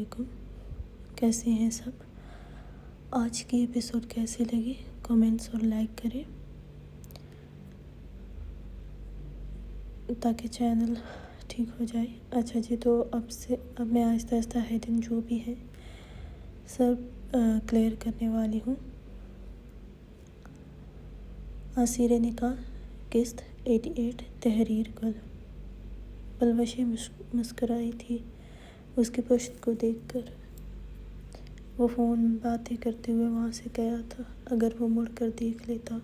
علیکم، کیسے ہیں سب؟ آج کی ایپیسوڈ کیسی لگی کامنٹس اور لائک کریں تاکہ چینل ٹھیک ہو جائے۔ اچھا جی، تو اب میں آہستہ آہستہ ہیڈنگ جو بھی ہے سب کلیئر کرنے والی ہوں۔ اسیر نکاح قسط 88 تحریر گل۔ پلوشیں مسکرائی تھی اس کی پشت کو دیکھ کر۔ وہ فون میں باتیں کرتے ہوئے وہاں سے گیا تھا۔ اگر وہ مڑ کر دیکھ لیتا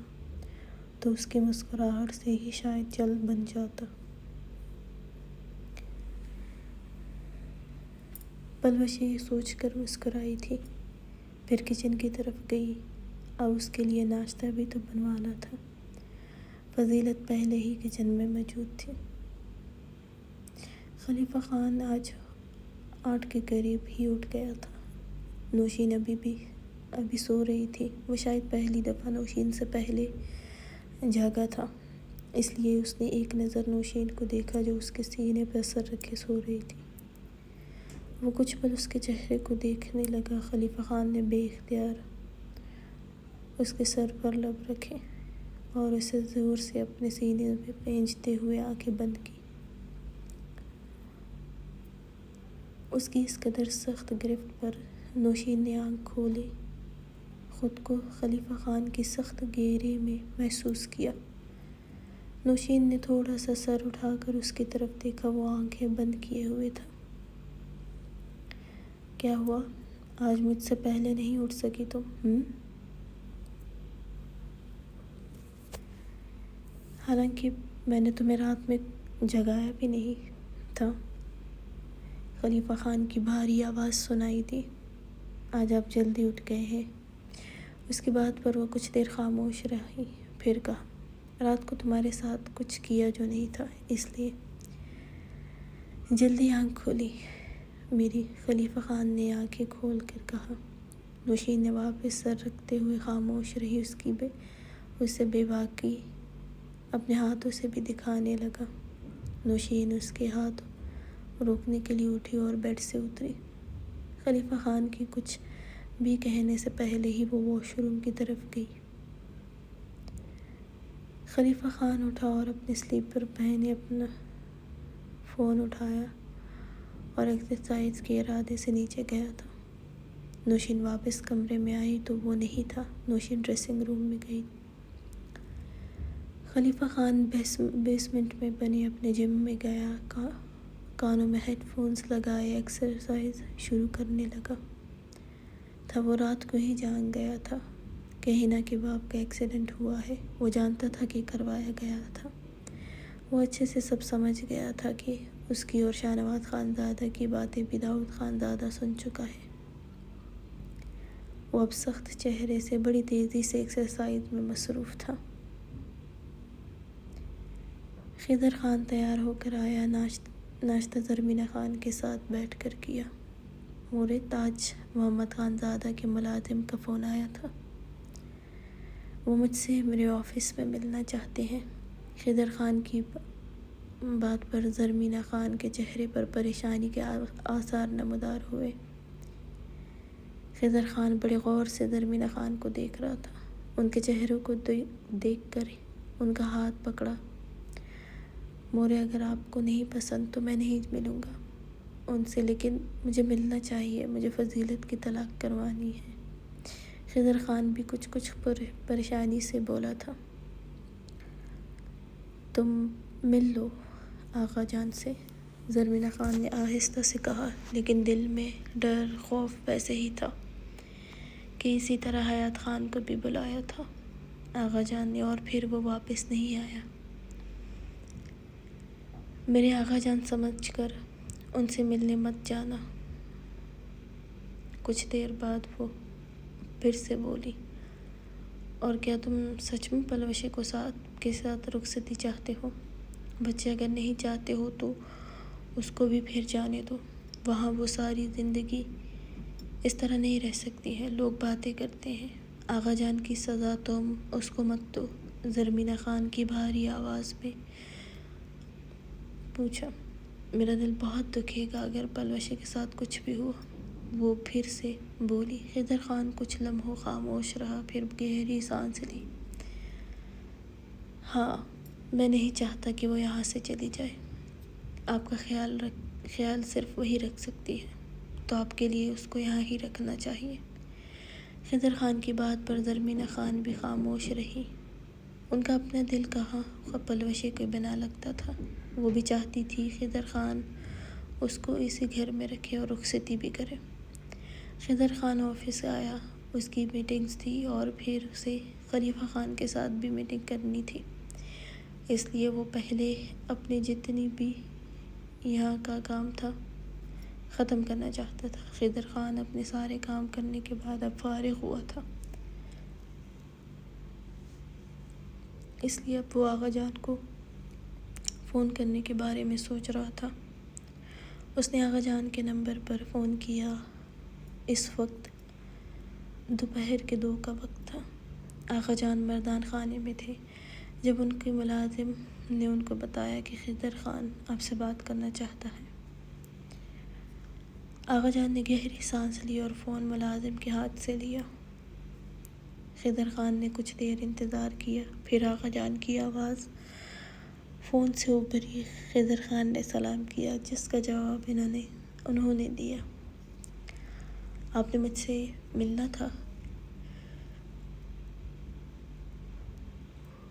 تو اس کی مسکراہٹ سے ہی شاید جل بن جاتا۔ پلوشیں یہ سوچ کر مسکرائی تھی، پھر کچن کی طرف گئی۔ اب اس کے لیے ناشتہ بھی تو بنوانا تھا۔ فضیلت پہلے ہی کچن میں موجود تھی۔ خلیفہ خان آج 8 کے قریب ہی اٹھ گیا تھا۔ نوشین ابھی سو رہی تھی۔ وہ شاید پہلی دفعہ نوشین سے پہلے جاگا تھا، اس لیے اس نے ایک نظر نوشین کو دیکھا جو اس کے سینے پر سر رکھے سو رہی تھی۔ وہ کچھ پل اس کے چہرے کو دیکھنے لگا۔ خلیفہ خان نے بے اختیار اس کے سر پر لب رکھے اور اسے زور سے اپنے سینے میں پھینچتے ہوئے آنکھیں بند کی۔ اس کی اس قدر سخت گرفت پر نوشین نے آنکھ کھولی، خود کو خلیفہ خان کی سخت گھیرے میں محسوس کیا۔ نوشین نے تھوڑا سا سر اٹھا کر اس کی طرف دیکھا۔ وہ آنکھیں بند کیے ہوئے تھا۔ کیا ہوا؟ آج مجھ سے پہلے نہیں اٹھ سکی تم؟ حالانکہ میں نے تمہیں رات میں جگایا بھی نہیں تھا۔ خلیفہ خان کی بھاری آواز سنائی دی۔ آج آپ جلدی اٹھ گئے ہیں۔ اس کی بات پر وہ کچھ دیر خاموش رہی، پھر کہا، رات کو تمہارے ساتھ کچھ کیا جو نہیں تھا، اس لیے جلدی آنکھ کھولی میری۔ خلیفہ خان نے آنکھیں کھول کر کہا۔ نوشین نے واپس سر رکھتے ہوئے خاموش رہی۔ اسے بے باکی اپنے ہاتھوں سے بھی دکھانے لگا۔ نوشین اس کے ہاتھ روکنے کے لیے اٹھی اور بیڈ سے اتری۔ خلیفہ خان کی کچھ بھی کہنے سے پہلے ہی وہ واش روم کی طرف گئی۔ خلیفہ خان اٹھا اور اپنے سلیپر پہنے اپنا فون اٹھایا اور ایکسرسائز کے ارادے سے نیچے گیا تھا۔ نوشین واپس کمرے میں آئی تو وہ نہیں تھا۔ نوشین ڈریسنگ روم میں گئی۔ خلیفہ خان بیسمنٹ میں بنے اپنے جم میں گیا، کانوں میں ہیڈ فونز لگائے ایکسرسائز شروع کرنے لگا تھا۔ وہ رات کو ہی جان گیا تھا کہ حنا کے باپ کا ایکسیڈنٹ ہوا ہے۔ وہ جانتا تھا کہ کروایا گیا تھا۔ وہ اچھے سے سب سمجھ گیا تھا کہ اس کی اور شاہنواز خانزادہ کی باتیں بھی داؤد خانزادہ سن چکا ہے۔ وہ اب سخت چہرے سے بڑی تیزی سے ایکسرسائز میں مصروف تھا۔ خضر خان تیار ہو کر آیا۔ ناشتہ زرمینہ خان کے ساتھ بیٹھ کر کیا۔ مورے تاج محمد خانزادہ کے ملازم کا فون آیا تھا۔ وہ مجھ سے میرے آفس میں ملنا چاہتے ہیں۔ خضر خان کی بات پر زرمینہ خان کے چہرے پر پریشانی کے آثار نمودار ہوئے۔ خضر خان بڑے غور سے زرمینہ خان کو دیکھ رہا تھا۔ ان کے چہروں کو دیکھ کر ان کا ہاتھ پکڑا۔ مورے، اگر آپ کو نہیں پسند تو میں نہیں ملوں گا ان سے، لیکن مجھے ملنا چاہیے۔ مجھے فضیلت کی طلاق کروانی ہے۔ خضر خان بھی کچھ پریشانی سے بولا تھا۔ تم مل لو آقا جان سے، زرمینہ خان نے آہستہ سے کہا، لیکن دل میں ڈر خوف ویسے ہی تھا کہ اسی طرح حیات خان کو بھی بلایا تھا آقا جان نے، اور پھر وہ واپس نہیں آیا۔ میرے آقا جان سمجھ کر ان سے ملنے مت جانا۔ کچھ دیر بعد وہ پھر سے بولی، اور کیا تم سچ میں پلوشے کے ساتھ رخصتی چاہتے ہو؟ بچے اگر نہیں چاہتے ہو تو اس کو بھی پھر جانے دو۔ وہاں وہ ساری زندگی اس طرح نہیں رہ سکتی ہے۔ لوگ باتیں کرتے ہیں۔ آقا جان کی سزا تم اس کو مت دو، زرمینہ خان کی بھاری آواز میں پوچھا۔ میرا دل بہت دکھے گا اگر پلوشے کے ساتھ کچھ بھی ہوا۔ وہ پھر سے بولی۔ خضر خان کچھ لمحوں خاموش رہا، پھر گہری سانس لی۔ ہاں، میں نہیں چاہتا کہ وہ یہاں سے چلی جائے۔ آپ کا خیال صرف وہی رکھ سکتی ہے، تو آپ کے لیے اس کو یہاں ہی رکھنا چاہیے۔ خضر خان کی بات پر زرمینہ خان بھی خاموش رہی۔ ان کا اپنا دل کہاں پلوشے کے بنا لگتا تھا۔ وہ بھی چاہتی تھی خضر خان اس کو اسی گھر میں رکھے اور رخصتی بھی کرے۔ خضر خان آفس آیا، اس کی میٹنگز تھی اور پھر اسے خلیفہ خان کے ساتھ بھی میٹنگ کرنی تھی، اس لیے وہ پہلے اپنے جتنی بھی یہاں کا کام تھا ختم کرنا چاہتا تھا۔ خضر خان اپنے سارے کام کرنے کے بعد اب فارغ ہوا تھا، اس لیے اب وہ آغا جان کو فون کرنے کے بارے میں سوچ رہا تھا۔ اس نے آغا جان کے نمبر پر فون کیا۔ اس وقت دوپہر کے 2 کا وقت تھا۔ آغا جان مردان خانے میں تھے جب ان کے ملازم نے ان کو بتایا کہ خضر خان آپ سے بات کرنا چاہتا ہے۔ آغا جان نے گہری سانس لی اور فون ملازم کے ہاتھ سے لیا۔ خضر خان نے کچھ دیر انتظار کیا، پھر آغا جان کی آواز فون سے ابھری۔ خضر خان نے سلام کیا، جس کا جواب انہوں نے دیا۔ آپ نے مجھ سے ملنا تھا؟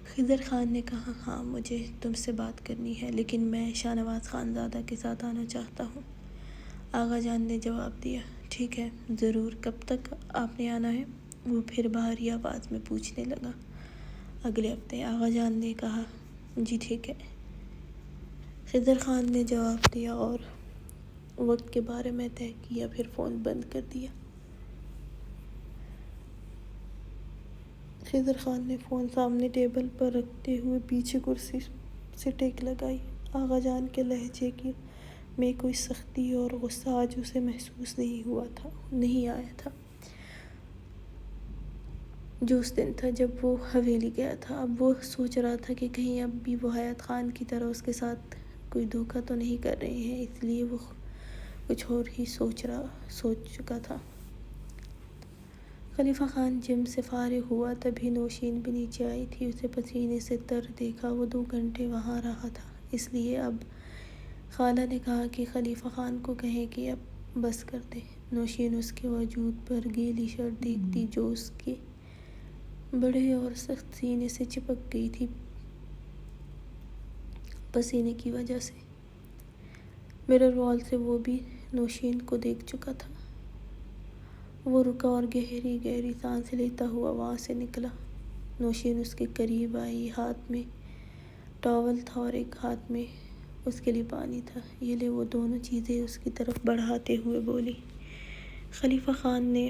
خضر خان نے کہا، ہاں، مجھے تم سے بات کرنی ہے، لیکن میں شاہ نواز خانزادہ کے ساتھ آنا چاہتا ہوں۔ آغا جان نے جواب دیا، ٹھیک ہے، ضرور، کب تک آپ نے آنا ہے؟ وہ پھر بھاری آواز میں پوچھنے لگا۔ اگلے ہفتے، آغا جان نے کہا۔ جی ٹھیک ہے، خضر خان نے جواب دیا اور وقت کے بارے میں طے کیا، پھر فون بند کر دیا۔ خضر خان نے فون سامنے ٹیبل پر رکھتے ہوئے پیچھے کرسی سے ٹیک لگائی۔ آغا جان کے لہجے میں کوئی سختی اور غصہ آج اسے محسوس نہیں آیا تھا، جو اس دن تھا جب وہ حویلی گیا تھا۔ اب وہ سوچ رہا تھا کہ کہیں اب بھی وہ حیات خان کی طرح اس کے ساتھ کوئی دھوکہ تو نہیں کر رہے ہیں، اس لیے وہ کچھ اور ہی سوچ چکا تھا۔ خلیفہ خان جم سے فارغ ہوا، تبھی نوشین بھی نیچے آئی تھی۔ اسے پسینے سے تر دیکھا۔ وہ 2 گھنٹے وہاں رہا تھا، اس لیے اب خالہ نے کہا کہ خلیفہ خان کو کہیں کہ اب بس کر دیں۔ نوشین اس کے وجود پر گیلی شرٹ دیکھتی جو اس کے بڑے اور سخت سینے سے چپک گئی تھی پسینے کی وجہ سے۔ مرر وال سے وہ بھی نوشین کو دیکھ چکا تھا۔ وہ رکا اور گہری گہری سانس لیتا ہوا وہاں سے نکلا۔ نوشین اس کے قریب آئی، ہاتھ میں ٹاول تھا اور ایک ہاتھ میں اس کے لیے پانی تھا۔ یہ لے، وہ دونوں چیزیں اس کی طرف بڑھاتے ہوئے بولی۔ خلیفہ خان نے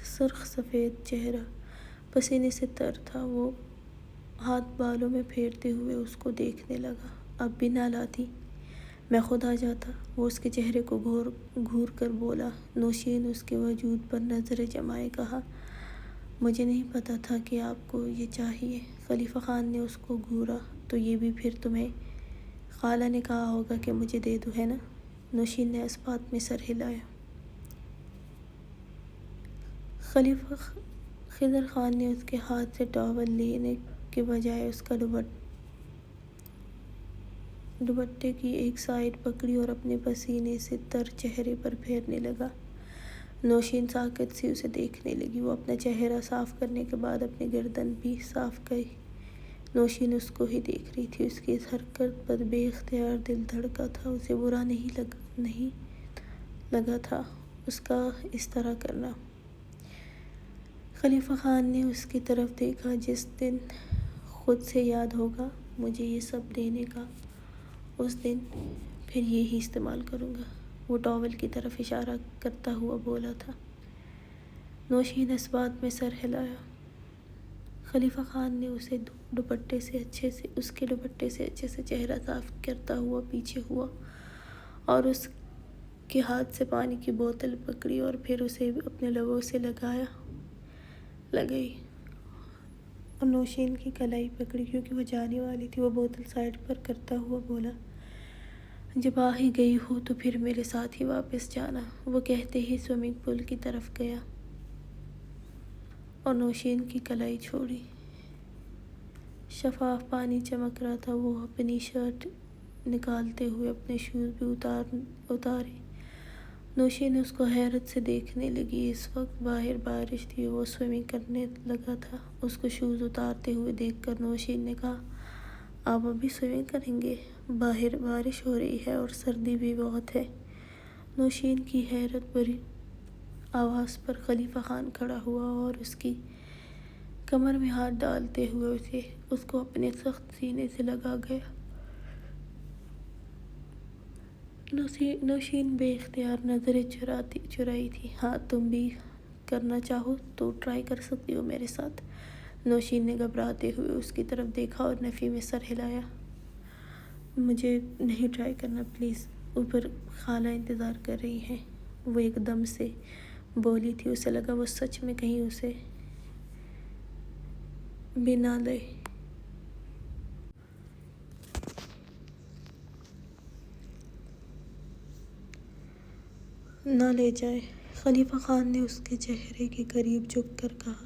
سرخ سفید چہرہ پسینے سے تر تھا، وہ ہاتھ بالوں میں پھیرتے ہوئے اس کو دیکھنے لگا۔ اب بھی نہ لاتی، میں خود آ جاتا، وہ اس کے چہرے کو گھور کر بولا۔ نوشین اس کے وجود پر نظریں جمائے کہا، مجھے نہیں پتا تھا کہ آپ کو یہ چاہیے۔ خلیفہ خان نے اس کو گھورا، تو یہ بھی پھر تمہیں خالہ نے کہا ہوگا کہ مجھے دے دو، ہے نا؟ نوشین نے اس بات میں سر ہلایا۔ خضر خان نے اس کے ہاتھ سے ٹاول لینے کے بجائے اس کا دوپٹے کی ایک سائیڈ پکڑی اور اپنے پسینے سے تر چہرے پر پھیرنے لگا۔ نوشین ساکت سی اسے دیکھنے لگی۔ وہ اپنا چہرہ صاف کرنے کے بعد اپنی گردن بھی صاف کی۔ نوشین اس کو ہی دیکھ رہی تھی۔ اس کی اس حرکت پر بے اختیار دل دھڑکا تھا۔ اسے برا نہیں لگا تھا اس کا اس طرح کرنا۔ خلیفہ خان نے اس کی طرف دیکھا، جس دن خود سے یاد ہوگا مجھے یہ سب دینے کا، اس دن پھر یہی استعمال کروں گا۔ وہ ٹاول کی طرف اشارہ کرتا ہوا بولا تھا۔ نوشین اس بات میں سر ہلایا۔ خلیفہ خان نے اس کے دوپٹے سے اچھے سے چہرہ صاف کرتا ہوا پیچھے ہوا اور اس کے ہاتھ سے پانی کی بوتل پکڑی اور پھر اسے اپنے لبوں سے لگائی اور نوشین کی کلائی پکڑی کیونکہ وہ جانے والی تھی۔ وہ بوتل سائیڈ پر کرتا ہوا بولا، جب آ ہی گئی ہو تو پھر میرے ساتھ ہی واپس جانا، وہ کہتے ہی سوئمنگ پول کی طرف گیا اور نوشین کی کلائی چھوڑی۔ شفاف پانی چمک رہا تھا۔ وہ اپنی شرٹ نکالتے ہوئے اپنے شوز بھی اتارے۔ نوشین اس کو حیرت سے دیکھنے لگی۔ اس وقت باہر بارش تھی، وہ سوئمنگ کرنے لگا تھا۔ اس کو شوز اتارتے ہوئے دیکھ کر نوشین نے کہا، آپ ابھی سوئمنگ کریں گے؟ باہر بارش ہو رہی ہے اور سردی بھی بہت ہے۔ نوشین کی حیرت بھری آواز پر خلیفہ خان کھڑا ہوا اور اس کی کمر میں ہاتھ ڈالتے ہوئے اس کو اپنے سخت سینے سے لگا گیا۔ نوشین بے اختیار نظریں چرائی تھی۔ ہاں، تم بھی کرنا چاہو تو ٹرائی کر سکتی ہو میرے ساتھ۔ نوشین نے گھبراتے ہوئے اس کی طرف دیکھا اور نفی میں سر ہلایا۔ مجھے نہیں ٹرائی کرنا پلیز، اوپر خالہ انتظار کر رہی ہیں، وہ ایک دم سے بولی تھی۔ اسے لگا وہ سچ میں کہیں اسے بھی نہ لے جائے۔ خلیفہ خان نے اس کے چہرے کے قریب جھک کر کہا،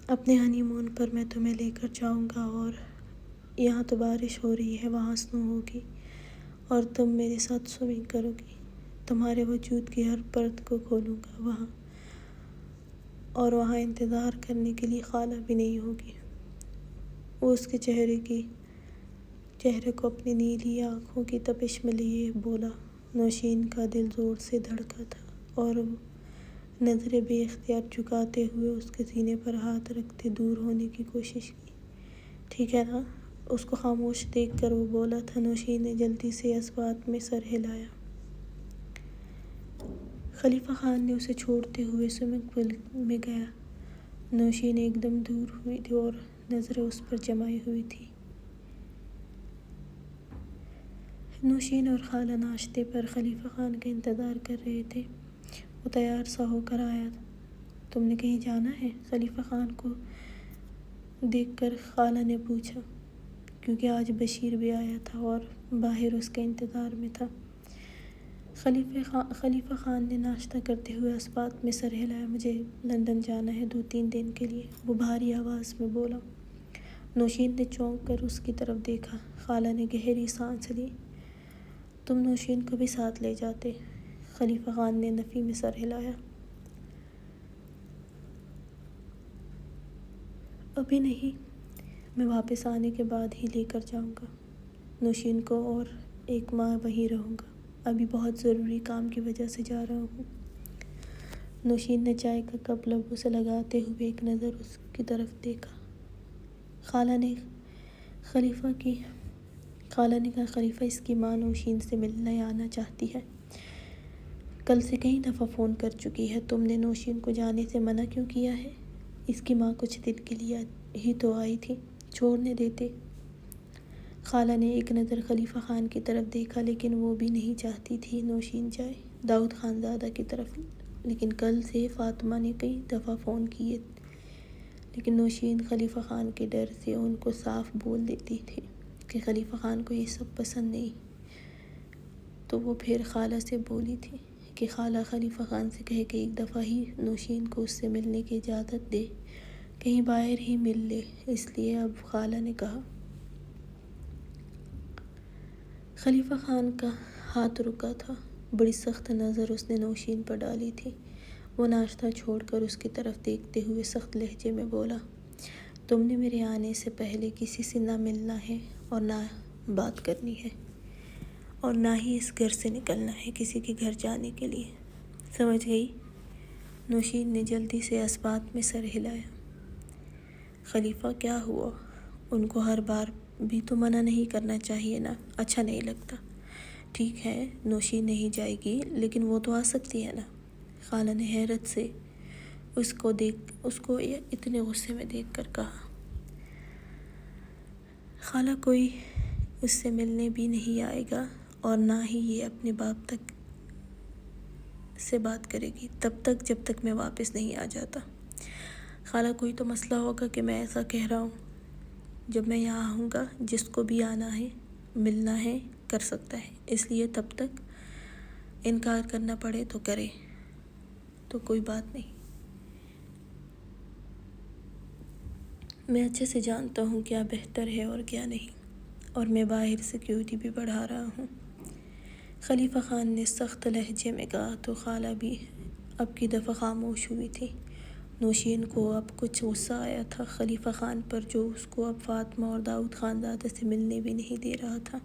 اپنے ہنی مون پر میں تمہیں لے کر جاؤں گا، اور یہاں تو بارش ہو رہی ہے، وہاں سنو ہوگی اور تم میرے ساتھ سوئمنگ کرو گی۔ تمہارے وجود کی ہر پرت کو کھولوں گا اور وہاں انتظار کرنے کے لیے خالہ بھی نہیں ہوگی۔ وہ اس کے چہرے کو اپنی نیلی آنکھوں کی تپش میں لیے بولا۔ نوشین کا دل زور سے دھڑکا تھا اور وہ نظریں بے اختیار جھکاتے ہوئے اس کے سینے پر ہاتھ رکھتے دور ہونے کی کوشش کی۔ ٹھیک ہے نا؟ اس کو خاموش دیکھ کر وہ بولا تھا۔ نوشین نے جلدی سے اس بات میں سر ہلایا۔ خلیفہ خان نے اسے چھوڑتے ہوئے سوئمنگ پول میں گیا۔ نوشین ایک دم دور ہوئی تھی اور نظریں اس پر جمائی ہوئی تھی۔ نوشین اور خالہ ناشتے پر خلیفہ خان کا انتظار کر رہے تھے۔ وہ تیار سا ہو کر آیا۔ تم نے کہیں جانا ہے؟ خلیفہ خان کو دیکھ کر خالہ نے پوچھا، کیونکہ آج بشیر بھی آیا تھا اور باہر اس کے انتظار میں تھا۔ خلیفہ خان نے ناشتہ کرتے ہوئے اس بات میں سر ہلایا، مجھے لندن جانا ہے 2-3 دن کے لیے، وہ بھاری آواز میں بولا۔ نوشین نے چونک کر اس کی طرف دیکھا۔ خالہ نے گہری سانس لی۔ تم نوشین کو بھی ساتھ لے جاتے؟ خلیفہ خان نے نفی میں سر ہلایا۔ ابھی نہیں، میں واپس آنے کے بعد ہی لے کر جاؤں گا نوشین کو، اور 1 ماہ وہیں رہوں گا۔ ابھی بہت ضروری کام کی وجہ سے جا رہا ہوں۔ نوشین نے چائے کا کپ لبوں سے لگاتے ہوئے ایک نظر اس کی طرف دیکھا۔ خالہ نے کہا، خلیفہ، اس کی ماں نوشین سے ملنے آنا چاہتی ہے۔ کل سے کئی دفعہ فون کر چکی ہے۔ تم نے نوشین کو جانے سے منع کیوں کیا ہے؟ اس کی ماں کچھ دن کے لیے ہی تو آئی تھی، چھوڑنے دیتے۔ خالہ نے ایک نظر خلیفہ خان کی طرف دیکھا، لیکن وہ بھی نہیں چاہتی تھی نوشین جائے داؤد خان زادہ کی طرف۔ لیکن کل سے فاطمہ نے کئی دفعہ فون کیے، لیکن نوشین خلیفہ خان کے ڈر سے ان کو صاف بول دیتی تھی کہ خلیفہ خان کو یہ سب پسند نہیں۔ تو وہ پھر خالہ سے بولی تھی کہ خالہ خلیفہ خان سے کہے کہ ایک دفعہ ہی نوشین کو اس سے ملنے کی اجازت دے، کہیں باہر ہی مل لے۔ اس لیے اب خالہ نے کہا۔ خلیفہ خان کا ہاتھ رکا تھا، بڑی سخت نظر اس نے نوشین پر ڈالی تھی۔ وہ ناشتہ چھوڑ کر اس کی طرف دیکھتے ہوئے سخت لہجے میں بولا، تم نے میرے آنے سے پہلے کسی سے نہ ملنا ہے اور نہ بات کرنی ہے، اور نہ ہی اس گھر سے نکلنا ہے کسی کے گھر جانے کے لیے، سمجھ گئی؟ نوشین نے جلدی سے اس بات میں سر ہلایا۔ خلیفہ، کیا ہوا؟ ان کو ہر بار بھی تو منع نہیں کرنا چاہیے نا، اچھا نہیں لگتا۔ ٹھیک ہے، نوشین نہیں جائے گی، لیکن وہ تو آ سکتی ہے نا؟ خالہ نے حیرت سے اس کو اتنے غصے میں دیکھ کر کہا۔ خالہ، کوئی اس سے ملنے بھی نہیں آئے گا اور نہ ہی یہ اپنے باپ تک سے بات کرے گی تب تک جب تک میں واپس نہیں آ جاتا۔ خالہ، کوئی تو مسئلہ ہوگا کہ میں ایسا کہہ رہا ہوں۔ جب میں یہاں آؤں گا، جس کو بھی آنا ہے ملنا ہے کر سکتا ہے، اس لیے تب تک انکار کرنا پڑے تو کرے، تو کوئی بات نہیں۔ میں اچھے سے جانتا ہوں کیا بہتر ہے اور کیا نہیں، اور میں باہر سیکیورٹی بھی بڑھا رہا ہوں۔ خلیفہ خان نے سخت لہجے میں کہا تو خالہ بھی اب کی دفعہ خاموش ہوئی تھی۔ نوشین کو اب کچھ غصہ آیا تھا خلیفہ خان پر، جو اس کو اب فاطمہ اور داؤد خاندادہ سے ملنے بھی نہیں دے رہا تھا۔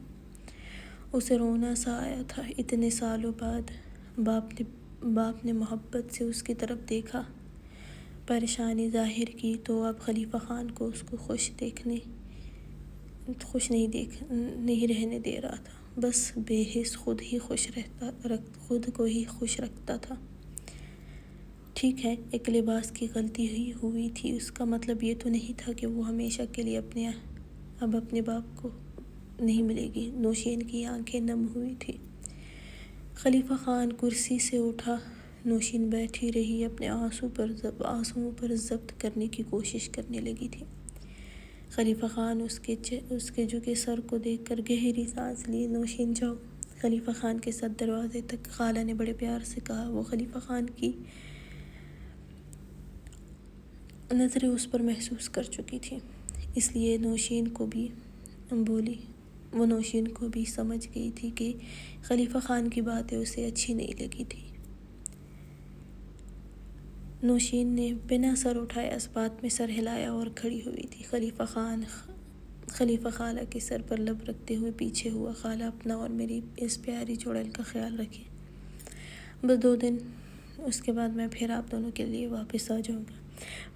اسے رونا سا آیا تھا، اتنے سالوں بعد باپ نے محبت سے اس کی طرف دیکھا، پریشانی ظاہر کی، تو اب خلیفہ خان کو اس کو خوش نہیں رہنے دے رہا تھا، بس بے حس خود کو ہی خوش رکھتا تھا۔ ٹھیک ہے، ایک لباس کی غلطی ہی ہوئی تھی، اس کا مطلب یہ تو نہیں تھا کہ وہ ہمیشہ کے لیے اب اپنے باپ کو نہیں ملے گی۔ نوشین کی آنکھیں نم ہوئی تھی۔ خلیفہ خان کرسی سے اٹھا، نوشین بیٹھی رہی، اپنے آنسوؤں پر ضبط کرنے کی کوشش کرنے لگی تھی۔ خلیفہ خان اس کے جھکے سر کو دیکھ کر گہری سانس لی۔ نوشین جاؤ۔ خلیفہ خان کے ساتھ دروازے تک خالہ نے بڑے پیار سے کہا۔ وہ خلیفہ خان کی نظریں اس پر محسوس کر چکی تھی، اس لیے نوشین کو بھی بولی۔ وہ نوشین کو بھی سمجھ گئی تھی کہ خلیفہ خان کی باتیں اسے اچھی نہیں لگی تھی۔ نوشین نے بنا سر اٹھائے اس بات میں سر ہلایا اور کھڑی ہوئی تھی۔ خلیفہ خالہ کے سر پر لب رکھتے ہوئے پیچھے ہوا۔ خالہ اپنا اور میری اس پیاری چڑیل کا خیال رکھیں، بس 2 دن، اس کے بعد میں پھر آپ دونوں کے لیے واپس آ جاؤں گا۔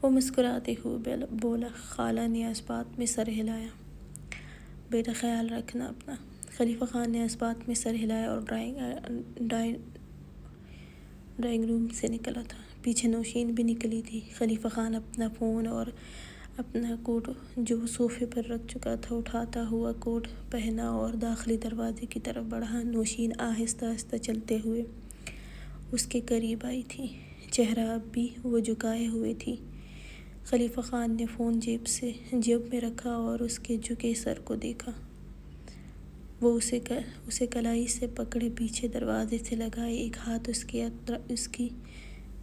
وہ مسکراتے ہوئے بولا۔ خالہ نے اس بات میں سر ہلایا۔ بیٹا خیال رکھنا اپنا۔ خلیفہ خان نے اس بات میں سر ہلایا اور ڈرائنگ روم سے نکلا تھا۔ پیچھے نوشین بھی نکلی تھی۔ خلیفہ خان اپنا فون اور اپنا کوٹ جو صوفے پر رکھ چکا تھا اٹھاتا ہوا کوٹ پہنا اور داخلی دروازے کی طرف بڑھا۔ نوشین آہستہ آہستہ چلتے ہوئے اس کے قریب آئی تھی، چہرہ اب بھی وہ جھکائے ہوئے تھی۔ خلیفہ خان نے فون جیب میں رکھا اور اس کے جھکے سر کو دیکھا۔ وہ اسے کلائی سے پکڑے پیچھے دروازے سے لگائے، ایک ہاتھ اس کی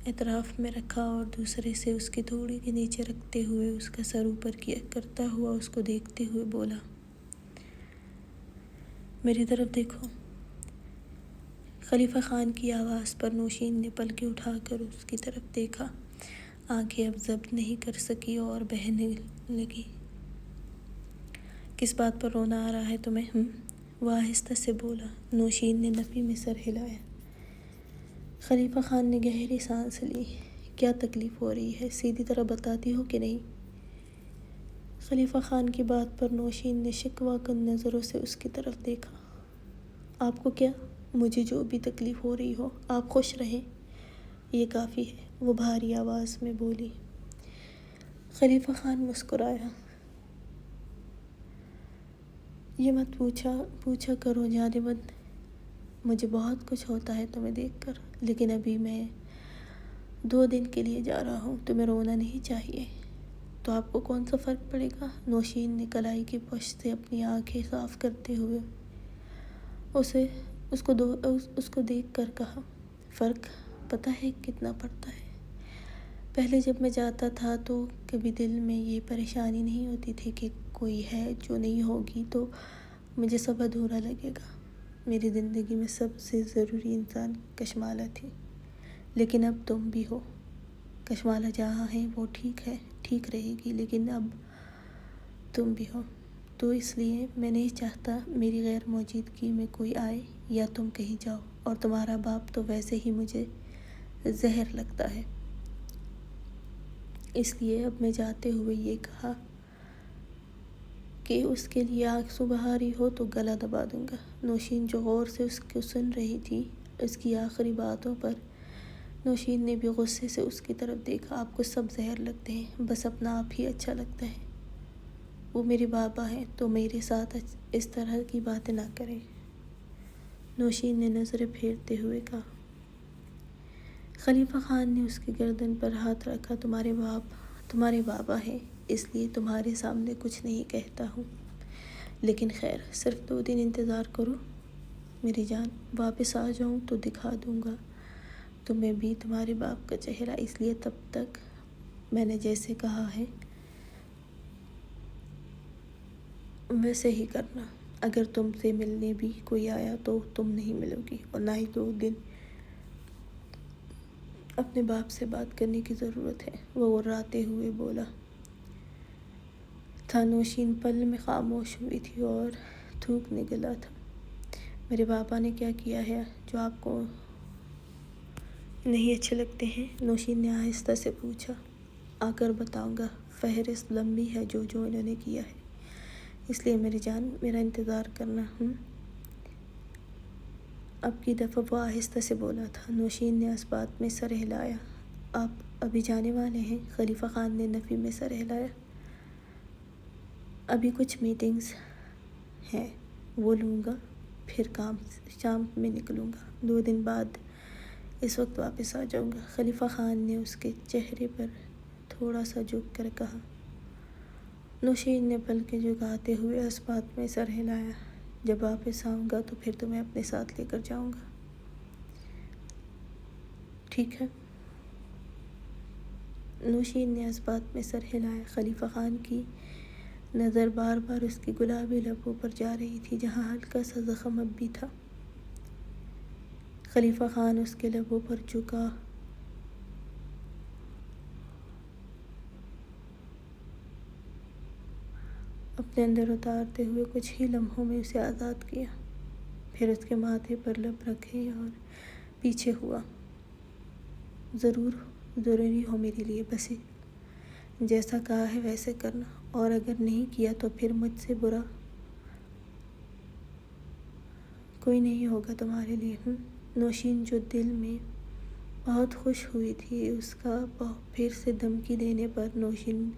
اطراف میں رکھا اور دوسرے سے اس کی تھوڑی کے نیچے رکھتے ہوئے اس کا سر اوپر کرتا ہوا اس کو دیکھتے ہوئے بولا، میری طرف دیکھو۔ خلیفہ خان کی آواز پر نوشین نے پلکیں اٹھا کر اس کی طرف دیکھا، آنکھیں اب ضبط نہیں کر سکی اور بہنے لگی۔ کس بات پر رونا آ رہا ہے تمہیں؟ وہ آہستہ سے بولا۔ نوشین نے نفی میں سر ہلایا۔ خلیفہ خان نے گہری سانس لی۔ کیا تکلیف ہو رہی ہے؟ سیدھی طرح بتاتی ہو کہ نہیں؟ خلیفہ خان کی بات پر نوشین نے شکوہ کن نظروں سے اس کی طرف دیکھا۔ آپ کو کیا؟ مجھے جو بھی تکلیف ہو رہی ہو، آپ خوش رہیں، یہ کافی ہے، وہ بھاری آواز میں بولی۔ خلیفہ خان مسکرایا۔ یہ مت پوچھا کرو جانبدن، مجھے بہت کچھ ہوتا ہے تمہیں دیکھ کر، لیکن ابھی میں 2 دن کے لیے جا رہا ہوں، تمہیں رونا نہیں چاہیے، تو آپ کو کون سا فرق پڑے گا؟ نوشین نے کلائی کی پشت سے اپنی آنکھیں صاف کرتے ہوئے اس کو دیکھ کر کہا، فرق پتہ ہے کتنا پڑتا ہے؟ پہلے جب میں جاتا تھا تو کبھی دل میں یہ پریشانی نہیں ہوتی تھی کہ کوئی ہے جو نہیں ہوگی تو مجھے سب ادھورا لگے گا۔ میری زندگی میں سب سے ضروری انسان کشمالہ تھی، لیکن اب تم بھی ہو۔ کشمالہ جہاں ہے وہ ٹھیک ہے، ٹھیک رہے گی، لیکن اب تم بھی ہو، تو اس لیے میں نہیں چاہتا میری غیر موجودگی میں کوئی آئے یا تم کہیں جاؤ، اور تمہارا باپ تو ویسے ہی مجھے زہر لگتا ہے، اس لیے اب میں جاتے ہوئے یہ کہا کہ اس کے لیے آنسو بہا رہی ہو تو گلا دبا دوں گا۔ نوشین جو غور سے اس کو سن رہی تھی، اس کی آخری باتوں پر نوشین نے بھی غصے سے اس کی طرف دیکھا۔ آپ کو سب زہر لگتے ہیں، بس اپنا آپ ہی اچھا لگتا ہے۔ وہ میرے بابا ہیں تو میرے ساتھ اس طرح کی باتیں نہ کریں۔ نوشین نے نظریں پھیرتے ہوئے کہا۔ خلیفہ خان نے اس کی گردن پر ہاتھ رکھا، تمہارے بابا ہیں، اس لیے تمہارے سامنے کچھ نہیں کہتا ہوں، لیکن خیر صرف 2 دن انتظار کرو میری جان، واپس آ جاؤں تو دکھا دوں گا تمہیں بھی تمہارے باپ کا چہرہ، اس لیے تب تک میں نے جیسے کہا ہے ویسے ہی کرنا۔ اگر تم سے ملنے بھی کوئی آیا تو تم نہیں ملو گی، اور نہ ہی 2 دن اپنے باپ سے بات کرنے کی ضرورت ہے، وہ غراتے ہوئے بولا تھا۔ نوشین پل میں خاموش ہوئی تھی اور تھوک نگلا تھا۔ میرے پاپا نے کیا کیا ہے جو آپ کو نہیں اچھے لگتے ہیں؟ نوشین نے آہستہ سے پوچھا۔ آ کر بتاؤں گا، فہرست لمبی ہے جو انہوں نے کیا ہے، اس لیے میری جان میرا انتظار کرنا۔ اب کی دفعہ وہ آہستہ سے بولا تھا۔ نوشین نے اس بات میں سر ہلایا۔ آپ ابھی جانے والے ہیں؟ خلیفہ خان نے نفی میں سر ہلایا۔ ابھی کچھ میٹنگز ہیں، وہ لوں گا، پھر شام میں نکلوں گا، 2 دن بعد اس وقت واپس آ جاؤں گا۔ خلیفہ خان نے اس کے چہرے پر تھوڑا سا جھک کر کہا۔ نوشین نے پلکیں جھکاتے ہوئے اس بات میں سر ہلایا۔ جب واپس آؤں گا تو پھر تمہیں اپنے ساتھ لے کر جاؤں گا، ٹھیک ہے؟ نوشین نے اس بات میں سر ہلایا۔ خلیفہ خان کی نظر بار بار اس کی گلابی لبوں پر جا رہی تھی جہاں ہلکا سا زخم اب بھی تھا۔ خلیفہ خان اس کے لبوں پر جھکا اپنے اندر اتارتے ہوئے کچھ ہی لمحوں میں اسے آزاد کیا، پھر اس کے ماتھے پر لب رکھے اور پیچھے ہوا۔ ضروری ہو میرے لیے، بس جیسا کہا ہے ویسے کرنا، اور اگر نہیں کیا تو پھر مجھ سے برا کوئی نہیں ہوگا تمہارے لیے۔ نوشین جو دل میں بہت خوش ہوئی تھی، اس کا پھر سے دھمکی دینے پر نوشین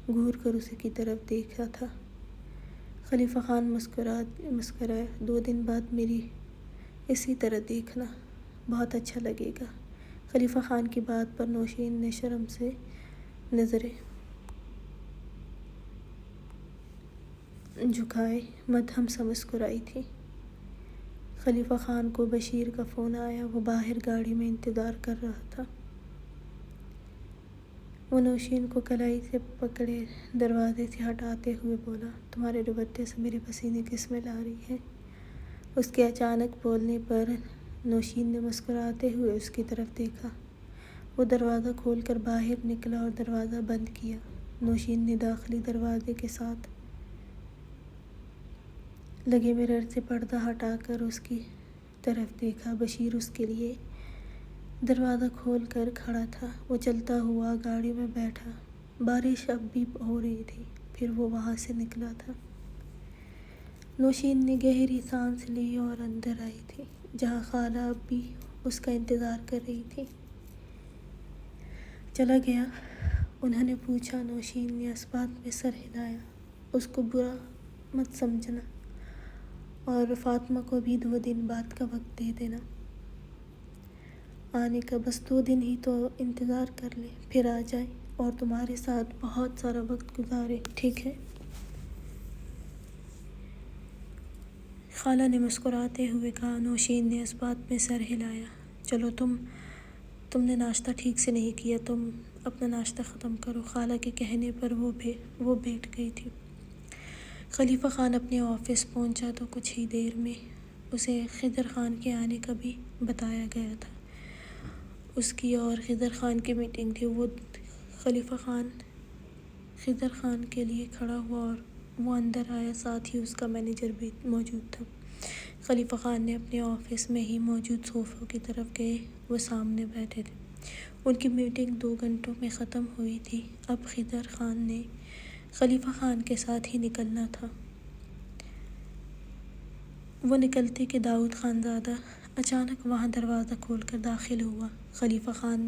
گھور کر اسے کی طرف دیکھا تھا۔ خلیفہ خان مسکرایا۔ 2 دن بعد میری اسی طرح دیکھنا، بہت اچھا لگے گا۔ خلیفہ خان کی بات پر نوشین نے شرم سے نظریں جھکائے مدھم سا مسکرائی تھی۔ خلیفہ خان کو بشیر کا فون آیا، وہ باہر گاڑی میں انتظار کر رہا تھا۔ وہ نوشین کو کلائی سے پکڑے دروازے سے ہٹاتے ہوئے بولا، تمہارے دوپٹے سے میرے پسینے کی اسمیل آ رہی ہے۔ اس کے اچانک بولنے پر نوشین نے مسکراتے ہوئے اس کی طرف دیکھا۔ وہ دروازہ کھول کر باہر نکلا اور دروازہ بند کیا۔ نوشین نے داخلی دروازے کے ساتھ لگے مرر سے پردہ ہٹا کر اس کی طرف دیکھا۔ بشیر اس کے لیے دروازہ کھول کر کھڑا تھا۔ وہ چلتا ہوا گاڑی میں بیٹھا۔ بارش اب بھی ہو رہی تھی، پھر وہ وہاں سے نکلا تھا۔ نوشین نے گہری سانس لی اور اندر آئی تھی، جہاں خالہ اب بھی اس کا انتظار کر رہی تھی۔ چلا گیا؟ انہوں نے پوچھا۔ نوشین نے اس بات میں سر ہلایا۔ اس کو برا مت سمجھنا، اور فاطمہ کو بھی 2 دن بعد کا وقت دے دینا آنے کا، بس 2 دن ہی تو انتظار کر لے، پھر آ جائے اور تمہارے ساتھ بہت سارا وقت گزارے، ٹھیک ہے؟ خالہ نے مسکراتے ہوئے کہا۔ نوشین نے اس بات میں سر ہلایا۔ چلو تم نے ناشتہ ٹھیک سے نہیں کیا، تم اپنا ناشتہ ختم کرو۔ خالہ کے کہنے پر وہ بیٹھ گئی تھی۔ خلیفہ خان اپنے آفس پہنچا تو کچھ ہی دیر میں اسے خضر خان کے آنے کا بھی بتایا گیا تھا۔ اس کی اور خضر خان کی میٹنگ تھی۔ وہ خلیفہ خان خضر خان کے لیے کھڑا ہوا اور وہ اندر آیا، ساتھ ہی اس کا مینیجر بھی موجود تھا۔ خلیفہ خان نے اپنے آفس میں ہی موجود صوفوں کی طرف گئے، وہ سامنے بیٹھے تھے۔ ان کی میٹنگ 2 گھنٹوں میں ختم ہوئی تھی۔ اب خضر خان نے خلیفہ خان کے ساتھ ہی نکلنا تھا۔ وہ نکلتے کہ داؤد خان زادہ اچانک وہاں دروازہ کھول کر داخل ہوا۔ خلیفہ خان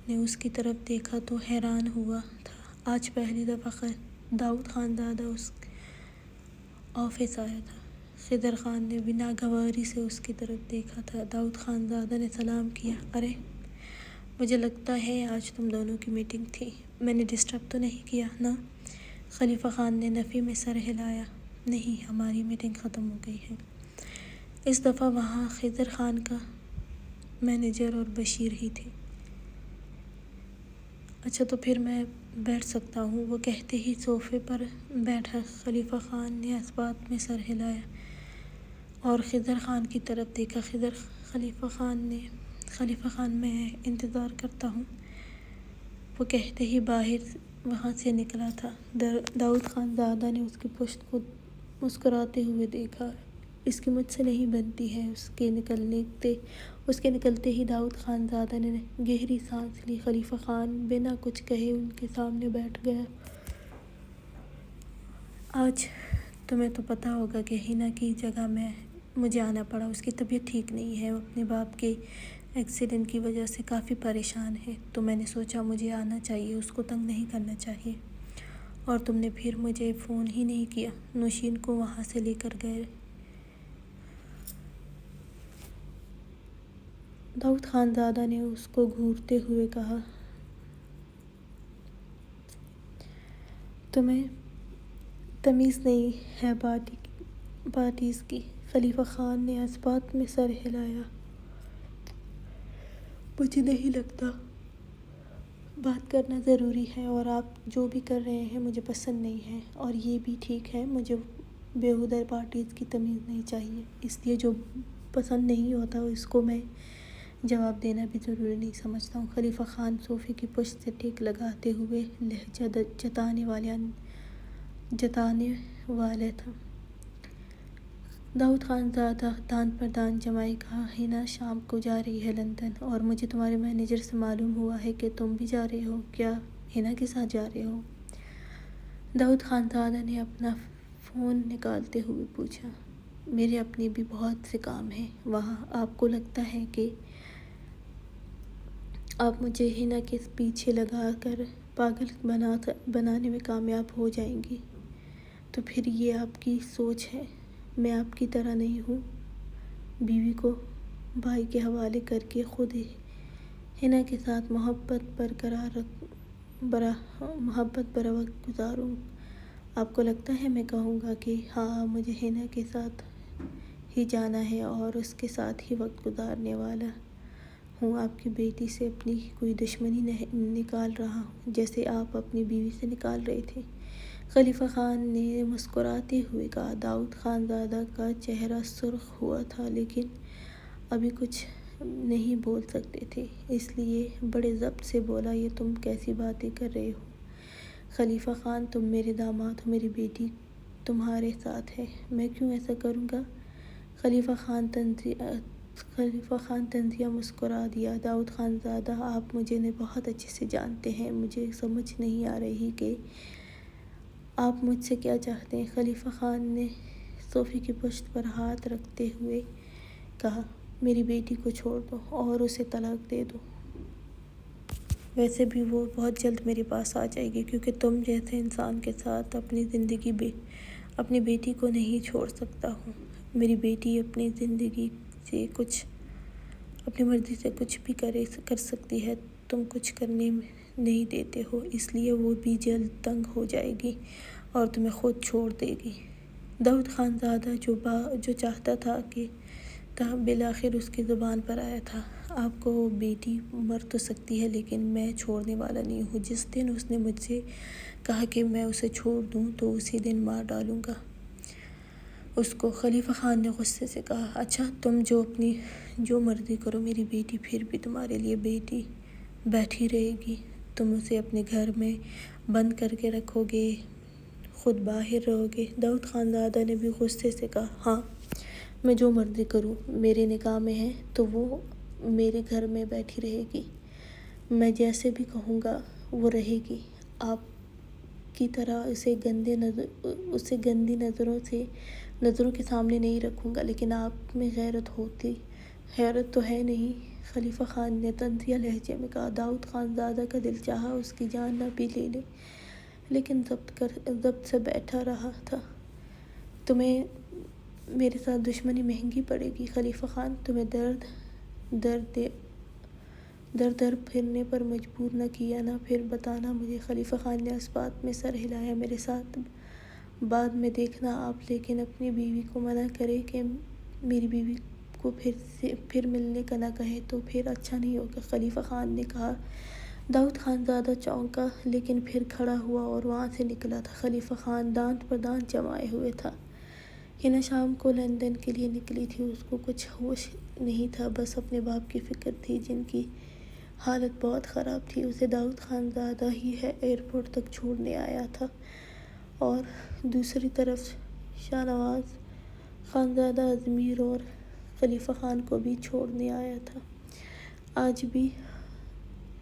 نے اس کی طرف دیکھا تو حیران ہوا تھا۔ آج پہلی دفعہ داؤد خان زادہ اس آفس آیا تھا۔ خضر خان نے بھی ناگواری سے اس کی طرف دیکھا تھا۔ داؤد خان زادہ نے سلام کیا۔ ارے، مجھے لگتا ہے آج تم دونوں کی میٹنگ تھی، میں نے ڈسٹرب تو نہیں کیا نا؟ خلیفہ خان نے نفی میں سر ہلایا۔ نہیں، ہماری میٹنگ ختم ہو گئی ہے۔ اس دفعہ وہاں خضر خان کا مینیجر اور بشیر ہی تھے۔ اچھا تو پھر میں بیٹھ سکتا ہوں، وہ کہتے ہی صوفے پر بیٹھا خلیفہ خان نے اثبات میں سر ہلایا اور خضر خان کی طرف دیکھا۔ خلیفہ خان میں انتظار کرتا ہوں، وہ کہتے ہی باہر وہاں سے نکلا تھا۔ داؤد خان زادہ نے اس کی پشت کو مسکراتے ہوئے دیکھا۔ اس کی مجھ سے نہیں بنتی ہے۔ اس کے نکلتے ہی داؤد خان زادہ نے گہری سانس لی۔ خلیفہ خان بنا کچھ کہے ان کے سامنے بیٹھ گیا۔ آج تمہیں تو پتہ ہوگا کہ ہینا کی جگہ مجھے آنا پڑا۔ اس کی طبیعت ٹھیک نہیں ہے، وہ اپنے باپ کے ایکسیڈنٹ کی وجہ سے کافی پریشان ہے، تو میں نے سوچا مجھے آنا چاہیے، اس کو تنگ نہیں کرنا چاہیے۔ اور تم نے پھر مجھے فون ہی نہیں کیا۔ نوشین کو وہاں سے لے کر گئے۔ داؤد خان زادہ نے اس کو گھورتے ہوئے کہا، تمہیں تمیز نہیں ہے پارٹیز کی؟ خلیفہ خان نے اثبات میں سر ہلایا۔ مجھے نہیں لگتا بات کرنا ضروری ہے، اور آپ جو بھی کر رہے ہیں مجھے پسند نہیں ہے، اور یہ بھی ٹھیک ہے، مجھے بیہودہ پارٹیز کی تمیز نہیں چاہیے، اس لیے جو پسند نہیں ہوتا اس کو میں جواب دینا بھی ضروری نہیں سمجھتا ہوں۔ خلیفہ خان صوفے کی پشت سے ٹیک لگاتے ہوئے لہجہ جتانے والا تھا۔ داؤد خان زادہ دانت پر دانت جمائے کہا، ہینا شام کو جا رہی ہے لندن، اور مجھے تمہارے مینیجر سے معلوم ہوا ہے کہ تم بھی جا رہے ہو، کیا ہینا کے ساتھ جا رہے ہو؟ داؤد خان زادہ نے اپنا فون نکالتے ہوئے پوچھا۔ میرے اپنے بھی بہت سے کام ہیں وہاں۔ آپ کو لگتا ہے کہ آپ مجھے ہینا کے پیچھے لگا کر پاگل بنانے میں کامیاب ہو جائیں گی تو پھر یہ آپ کی سوچ ہے۔ میں آپ کی طرح نہیں ہوں، بیوی کو بھائی کے حوالے کر کے خود ہینا کے ساتھ محبت بھرا وقت گزاروں۔ آپ کو لگتا ہے میں کہوں گا کہ ہاں مجھے ہینا کے ساتھ ہی جانا ہے اور اس کے ساتھ ہی وقت گزارنے والا ہوں؟ آپ کی بیٹی سے اپنی کوئی دشمنی نکال رہا ہوں، جیسے آپ اپنی بیوی سے نکال رہے تھے؟ خلیفہ خان نے مسکراتے ہوئے کہا۔ داؤد خان زادہ کا چہرہ سرخ ہوا تھا، لیکن ابھی کچھ نہیں بول سکتے تھے، اس لیے بڑے ضبط سے بولا، یہ تم کیسی باتیں کر رہے ہو خلیفہ خان؟ تم میرے داماد ہو، میری بیٹی تمہارے ساتھ ہے، میں کیوں ایسا کروں گا؟ خلیفہ خان طنزیہ مسکرا دیا۔ داؤد خان زادہ، آپ مجھے بہت اچھے سے جانتے ہیں، مجھے سمجھ نہیں آ رہی کہ آپ مجھ سے کیا چاہتے ہیں۔ خلیفہ خان نے صوفے کی پشت پر ہاتھ رکھتے ہوئے کہا، میری بیٹی کو چھوڑ دو اور اسے طلاق دے دو۔ ویسے بھی وہ بہت جلد میرے پاس آ جائے گی، کیونکہ تم جیسے انسان کے ساتھ اپنی بیٹی کو نہیں چھوڑ سکتا ہوں۔ میری بیٹی اپنی مرضی سے کچھ بھی کر سکتی ہے، تم کچھ کرنے نہیں دیتے ہو، اس لیے وہ بھی جلد تنگ ہو جائے گی اور تمہیں خود چھوڑ دے گی۔ داؤد خان زادہ جو چاہتا تھا کہ بالآخر اس کی زبان پر آیا تھا، آپ کو بیٹی مر تو سکتی ہے لیکن میں چھوڑنے والا نہیں ہوں۔ جس دن اس نے مجھ سے کہا کہ میں اسے چھوڑ دوں تو اسی دن مار ڈالوں گا اس کو۔ خلیفہ خان نے غصے سے کہا، اچھا تم جو مرضی کرو، میری بیٹی پھر بھی تمہارے لیے بیٹھی رہے گی، تم اسے اپنے گھر میں بند کر کے رکھو گے، خود باہر رہو گے؟ داؤد خان زادہ نے بھی غصے سے کہا، ہاں میں جو مرضی کروں، میرے نکاح میں ہے تو وہ میرے گھر میں بیٹھی رہے گی، میں جیسے بھی کہوں گا وہ رہے گی۔ آپ کی طرح اسے گندی نظروں کے سامنے نہیں رکھوں گا، لیکن آپ میں غیرت تو ہے نہیں؟ خلیفہ خان نے طنزیہ لہجے میں کہا۔ داؤد خان زادہ کا دل چاہا اس کی جان نہ بھی لے لے، لیکن ضبط سے بیٹھا رہا تھا۔ تمہیں میرے ساتھ دشمنی مہنگی پڑے گی خلیفہ خان، تمہیں در پھرنے پر مجبور نہ کیا نہ پھر بتانا مجھے۔ خلیفہ خان نے اثبات میں سر ہلایا۔ میرے ساتھ بعد میں دیکھنا آپ، لیکن اپنی بیوی کو منع کرے کہ میری بیوی کو پھر ملنے کا نہ کہے تو پھر اچھا نہیں ہوگا، خلیفہ خان نے کہا۔ داؤد خان زیادہ چونکا، لیکن پھر کھڑا ہوا اور وہاں سے نکلا تھا۔ خلیفہ خان دانت پر دانت جمائے ہوئے تھا۔ ہنا شام کو لندن کے لیے نکلی تھی، اس کو کچھ ہوش نہیں تھا، بس اپنے باپ کی فکر تھی جن کی حالت بہت خراب تھی۔ اسے داؤد خان زادہ ہی ایئرپورٹ تک چھوڑنے آیا تھا اور دوسری طرف شاہ نواز خان زادہ اجمیر اور خلیفہ خان کو بھی چھوڑنے آیا تھا۔ آج بھی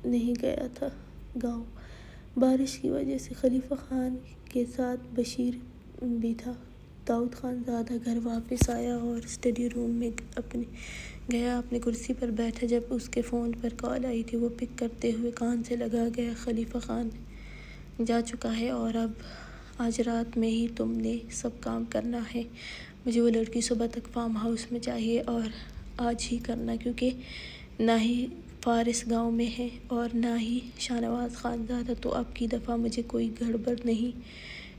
نہیں گیا تھا گاؤں، بارش کی وجہ سے۔ خلیفہ خان کے ساتھ بشیر بھی تھا۔ داؤد خان زادہ گھر واپس آیا اور اسٹڈی روم میں گیا، اپنی کرسی پر بیٹھا جب اس کے فون پر کال آئی تھی۔ وہ پک کرتے ہوئے کان سے لگا گیا۔ خلیفہ خان جا چکا ہے اور اب آج رات میں ہی تم نے سب کام کرنا ہے۔ مجھے وہ لڑکی صبح تک فارم ہاؤس میں چاہیے اور آج ہی کرنا، کیونکہ نہ ہی فارس گاؤں میں ہے اور نہ ہی شاہ نواز خان زادہ، تو اب کی دفعہ مجھے کوئی گڑبڑ نہیں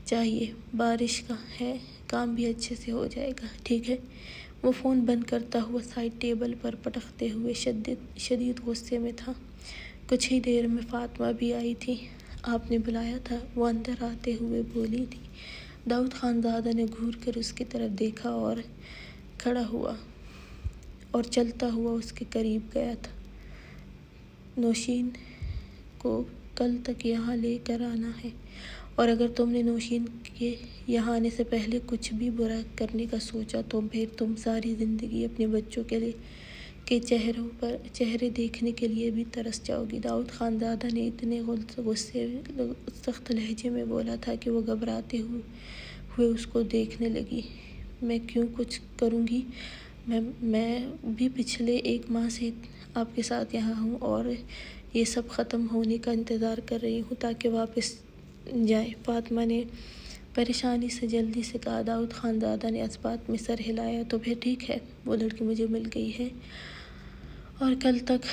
چاہیے۔ بارش کا ہے، کام بھی اچھے سے ہو جائے گا، ٹھیک ہے؟ وہ فون بند کرتا ہوا سائڈ ٹیبل پر پٹکتے ہوئے شدید غصے میں تھا۔ کچھ ہی دیر میں فاطمہ بھی آئی تھی۔ آپ نے بلایا تھا؟ وہ اندر آتے ہوئے بولی تھی۔ داؤد خان زادہ نے گھور کر اس کی طرف دیکھا اور کھڑا ہوا اور چلتا ہوا اس کے قریب گیا تھا۔ نوشین کو کل تک یہاں لے کر آنا ہے، اور اگر تم نے نوشین کے یہاں آنے سے پہلے کچھ بھی برا کرنے کا سوچا تو پھر تم ساری زندگی اپنے بچوں کے چہرے دیکھنے کے لیے بھی ترس جاؤ گی۔ داؤد خان زادہ نے اتنے سخت لہجے میں بولا تھا کہ وہ گھبراتے ہوئے اس کو دیکھنے لگی۔ میں کیوں کچھ کروں گی؟ میں بھی پچھلے 1 ماہ سے آپ کے ساتھ یہاں ہوں اور یہ سب ختم ہونے کا انتظار کر رہی ہوں تاکہ واپس جائیں۔ فاطمہ نے پریشانی سے جلدی سے کہا۔ داؤد خان زادہ نے اس بات میں سر ہلایا۔ تو پھر ٹھیک ہے، وہ لڑکی مجھے مل گئی ہے اور کل تک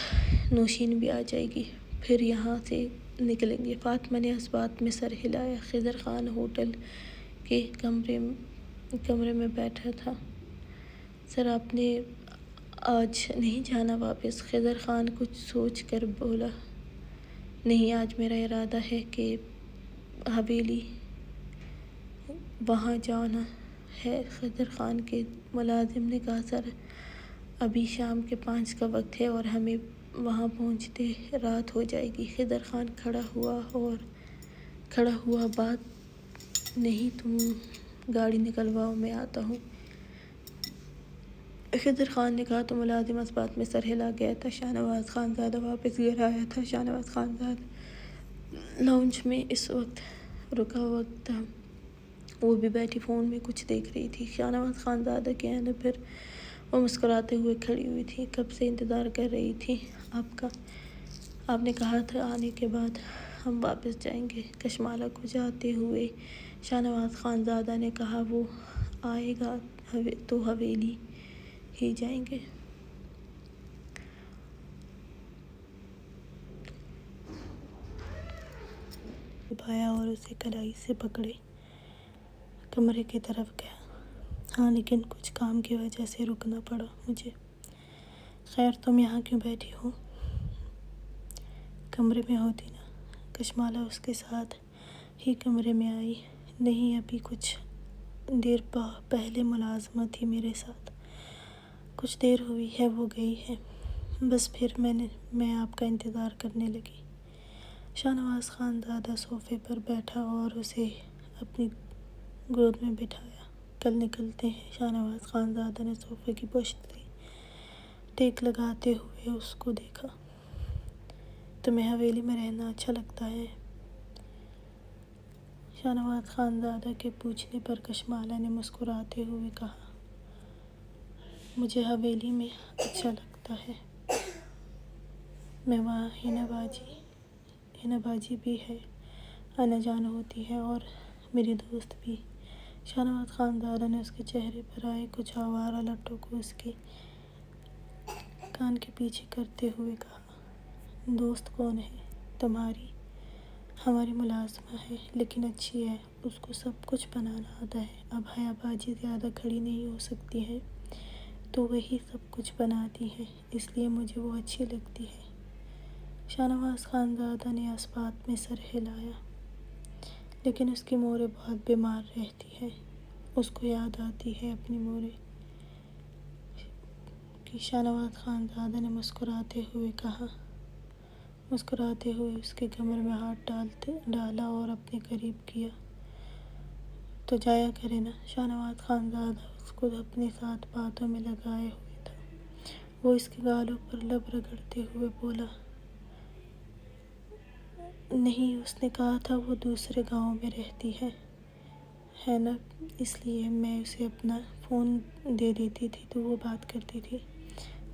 نوشین بھی آ جائے گی، پھر یہاں سے نکلیں گے۔ فاطمہ نے اس بات میں سر ہلایا۔ خضر خان ہوٹل کے کمرے میں بیٹھا تھا۔ سر، آپ نے آج نہیں جانا واپس؟ خضر خان کچھ سوچ کر بولا۔ نہیں، آج میرا ارادہ ہے کہ حویلی وہاں جانا ہے۔ خضر خان کے ملازم نے کہا۔ سر، ابھی شام کے 5 کا وقت ہے اور ہمیں وہاں پہنچتے رات ہو جائے گی۔ خضر خان کھڑا ہوا۔ بات نہیں، تم گاڑی نکلواؤ، میں آتا ہوں۔ خضر خان نے کہا تو ملازم اس بات میں سر ہلا گیا تھا۔ شاہ نواز خان زادہ واپس گھر آیا تھا۔ شاہ نواز خان زادہ لاؤنج میں اس وقت رکا ہوا تھا۔ وہ بھی بیٹھی فون میں کچھ دیکھ رہی تھی۔ شاہ نواز خان زادہ کے آنے پر وہ مسکراتے ہوئے کھڑی ہوئی تھی۔ کب سے انتظار کر رہی تھی آپ کا۔ آپ نے کہا تھا آنے کے بعد ہم واپس جائیں گے۔ کشمالہ کو جاتے ہوئے شاہ نواز خان زادہ نے کہا، وہ آئے گا تو حویلی ہی جائیں گے۔ بھایا اور اسے کلائی سے پکڑے کمرے کی طرف گیا۔ ہاں، لیکن کچھ کام کی وجہ سے رکنا پڑا مجھے۔ خیر، تم یہاں کیوں بیٹھی ہو؟ کمرے میں ہوتی نا۔ کشمالہ اس کے ساتھ ہی کمرے میں آئی۔ نہیں، ابھی کچھ دیر پہلے ملازمہ تھی میرے ساتھ، کچھ دیر ہوئی ہے وہ گئی ہے، بس پھر میں آپ کا انتظار کرنے لگی۔ شاہ نواز خان زادہ صوفے پر بیٹھا اور اسے اپنی گود میں بٹھایا۔ کل نکلتے ہیں۔ شاہ نواز خان زادہ نے صوفے کی پشت سے ٹیک لگاتے ہوئے اس کو دیکھا۔ تمہیں حویلی میں رہنا اچھا لگتا ہے؟ شاہ نواز خان زادہ کے پوچھنے پر کشمالہ نے مسکراتے ہوئے کہا، مجھے حویلی میں اچھا لگتا ہے۔ میں وہاں ہنا باجی بھی ہے، آنا جانا ہوتی ہے، اور میری دوست بھی۔ شاہ نواز خان زادہ نے اس کے چہرے پر آئے کچھ آوارہ لٹوں کو اس کے کان کے پیچھے کرتے ہوئے کہا، دوست کون ہے تمہاری؟ ہماری ملازمہ ہے لیکن اچھی ہے، اس کو سب کچھ بنانا آتا ہے۔ اب حیا باجی زیادہ کھڑی نہیں ہو سکتی ہے تو وہی سب کچھ بناتی ہے، اس لیے مجھے وہ اچھی لگتی ہے۔ شاہ نواز خانزادہ نے اس بات میں سر ہلایا، لیکن اس کی مورے بہت بیمار رہتی ہے۔ اس کو یاد آتی ہے اپنی مورے کی۔ شاہ نواز خانزادہ نے مسکراتے ہوئے کہا، مسکراتے ہوئے اس کے کمر میں ہاتھ ڈالا اور اپنے قریب کیا۔ تو جایا کرے نا۔ شاہ نواز خانزادہ اس کو اپنے ساتھ باتوں میں لگائے ہوئے تھا۔ وہ اس کے گالوں پر لب رگڑتے ہوئے بولا، نہیں، اس نے کہا تھا وہ دوسرے گاؤں میں رہتی ہے نا، اس لیے میں اسے اپنا فون دے دیتی تھی تو وہ بات کرتی تھی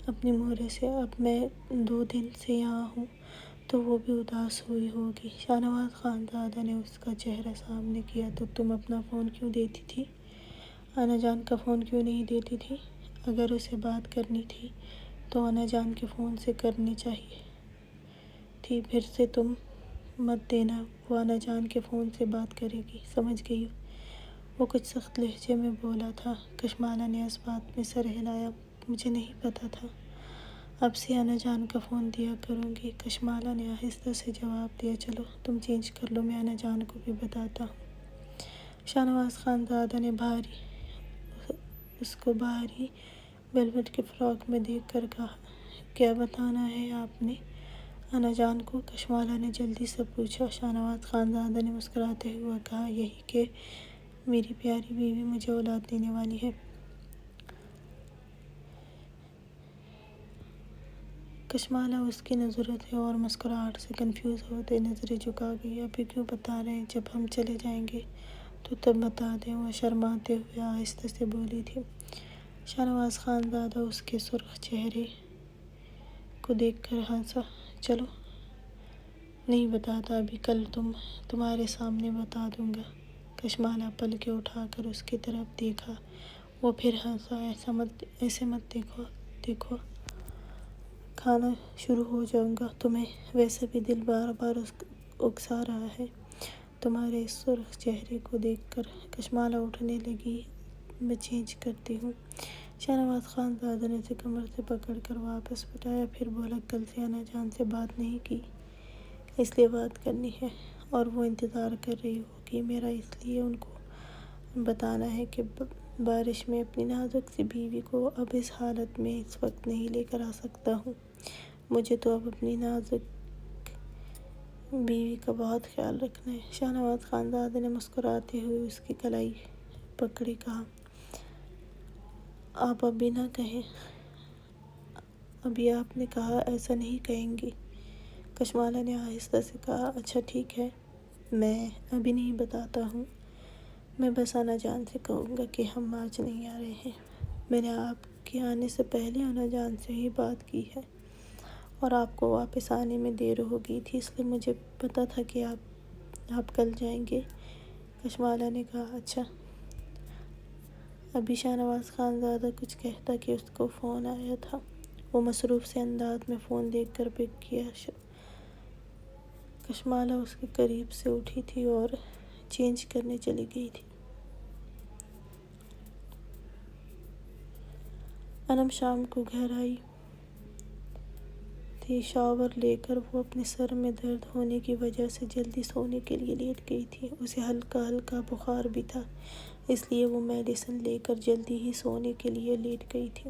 اپنی مورے سے۔ اب میں 2 دن سے یہاں ہوں تو وہ بھی اداس ہوئی ہوگی۔ شاہ نواز خانزادہ نے اس کا چہرہ سامنے کیا، تو تم اپنا فون کیوں دیتی تھی؟ انا جان کا فون کیوں نہیں دیتی تھی؟ اگر اسے بات کرنی تھی تو انا جان کے فون سے کرنی چاہیے تھی۔ پھر سے تم مت دینا، وہ انا جان کے فون سے بات کرے گی، سمجھ گئی؟ وہ کچھ سخت لہجے میں بولا تھا۔ کشمالہ نے اس بات میں سر ہلایا، مجھے نہیں پتا تھا، اب سے انا جان کا فون دیا کروں گی۔ کشمالہ نے آہستہ سے جواب دیا، چلو تم چینج کر لو، میں انا جان کو بھی بتاتا ہوں۔ شاہ نواز خانزادہ نے اس کو بھاری ویلویٹ کی فراک میں دیکھ کر کہا، کیا بتانا ہے آپ نے انا جان کو؟ کشمالہ نے جلدی سے پوچھا۔ شاہ نواز خانزادہ نے مسکراتے ہوئے کہا، یہی کہ میری پیاری بیوی مجھے اولاد دینے والی ہے۔ کشمالہ اس کی نظروں سے اور مسکراہٹ سے کنفیوز ہوتے نظریں جھکا گئی۔ ابھی کیوں بتا رہے ہیں؟ جب ہم چلے جائیں گے تو تب بتا دیں، وہ شرماتے ہوئے آہستہ سے بولی تھی۔ شاہ نواز خانزادہ اس کے سرخ چہرے کو دیکھ کر ہنسا، چلو نہیں بتاتا، ابھی کل تمہارے سامنے بتا دوں گا۔ کشمالہ پلکیں اٹھا کر اس کی طرف دیکھا، وہ پھر ہنسا، ایسے مت دیکھو، کھانا شروع ہو جاؤں گا تمہیں، ویسے بھی دل بار بار اکسا رہا ہے تمہارے اس سرخ چہرے کو دیکھ کر۔ کشمالہ اٹھنے لگی، میں چینج کرتی ہوں۔ شاہ نواز خانزادہ نے اسے کمر سے پکڑ کر واپس بٹھایا، پھر بولا، کل سے انا جان سے بات نہیں کی، اس لیے بات کرنی ہے، اور وہ انتظار کر رہی ہوگی میرا، اس لیے ان کو بتانا ہے کہ بارش میں اپنی نازک سی بیوی کو اب اس حالت میں اس وقت نہیں لے کر آ سکتا ہوں۔ مجھے تو اب اپنی نازک بیوی کا بہت خیال رکھنا ہے۔ شاہ نواز خانزادہ نے مسکراتے ہوئے اس کی کلائی پکڑی، کہا، آپ ابھی نہ کہیں، ابھی آپ نے کہا ایسا نہیں کہیں گی۔ کشمالہ نے آہستہ سے کہا، اچھا ٹھیک ہے، میں ابھی نہیں بتاتا ہوں، میں بس انا جان سے کہوں گا کہ ہم آج نہیں آ رہے ہیں۔ میں نے آپ کے آنے سے پہلے انا جان سے ہی بات کی ہے، اور آپ کو واپس آنے میں دیر ہو گئی تھی، اس لیے مجھے پتا تھا کہ آپ کل جائیں گے۔ کشمالہ نے کہا، اچھا۔ ابھی شاہ نواز خانزادہ کچھ کہتا کہ اس کو فون آیا تھا۔ وہ مصروف سے انداز میں فون دیکھ کر پک کیا۔ کشمالہ اس کے قریب سے اٹھی تھی اور چینج کرنے چلی گئی تھی۔ انم شام کو گھر آئی تھی۔ شاور لے کر وہ اپنے سر میں درد ہونے کی وجہ سے جلدی سونے کے لیے لیٹ گئی تھی۔ اسے ہلکا ہلکا بخار بھی تھا، اس لیے وہ میڈیسن لے کر جلدی ہی سونے کے لیے لیٹ گئی تھی۔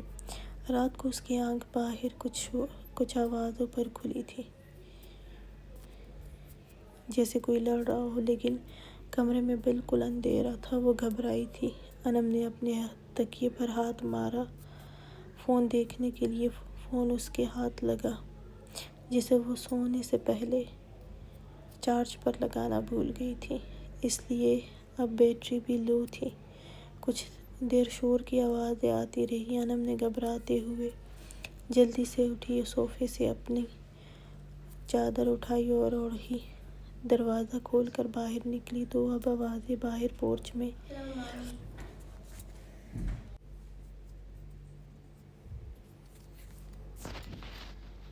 رات کو اس کی آنکھ باہر کچھ آوازوں پر کھلی تھی، جیسے کوئی لڑ رہا ہو، لیکن کمرے میں بالکل اندھیرا تھا۔ وہ گھبرائی تھی۔ انم نے اپنے تکیے پر ہاتھ مارا، فون دیکھنے کے لیے۔ فون اس کے ہاتھ لگا، جسے وہ سونے سے پہلے چارج پر لگانا بھول گئی تھی، اس لیے اب بیٹری بھی لو تھی۔ کچھ دیر شور کی آوازیں آتی رہی۔ انم نے گھبراتے ہوئے جلدی سے اٹھی، صوفے سے اپنی چادر اٹھائی اور اوڑھی، دروازہ کھول کر باہر نکلی تو اب آوازیں باہر پورچ میں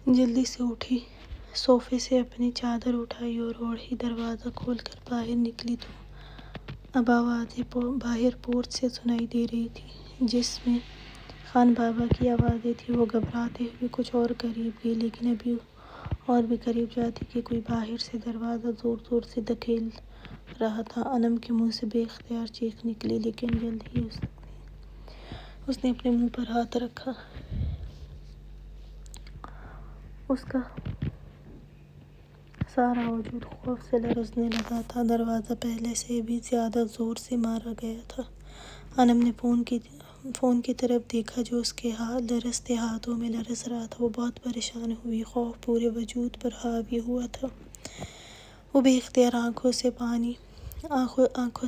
جلدی سے اٹھی، صوفے سے اپنی چادر اٹھائی اور اوڑھی، دروازہ کھول کر باہر نکلی تو اب آوازیں باہر پورچ سے سنائی دے رہی تھی، جس میں خان بابا کی آوازیں تھیں۔ وہ گھبراتے ہوئے کچھ اور قریب گئی، لیکن ابھی اور بھی قریب جاتی کہ کوئی باہر سے دروازہ زور زور سے دھکیل رہا تھا۔ انم کے منہ سے بے اختیار چیخ نکلی، لیکن جلد ہی اس نے اپنے منہ پر ہاتھ رکھا۔ اس کا سارا وجود خوف سے لرزنے لگا تھا۔ دروازہ پہلے سے بھی زیادہ زور سے مارا گیا تھا۔ انم نے فون کی طرف دیکھا جو اس کے لرزتے ہاتھوں میں لرز رہا تھا۔ وہ بہت پریشان ہوئی، خوف پورے وجود پر حاوی ہوا تھا۔ وہ بے اختیار آنکھوں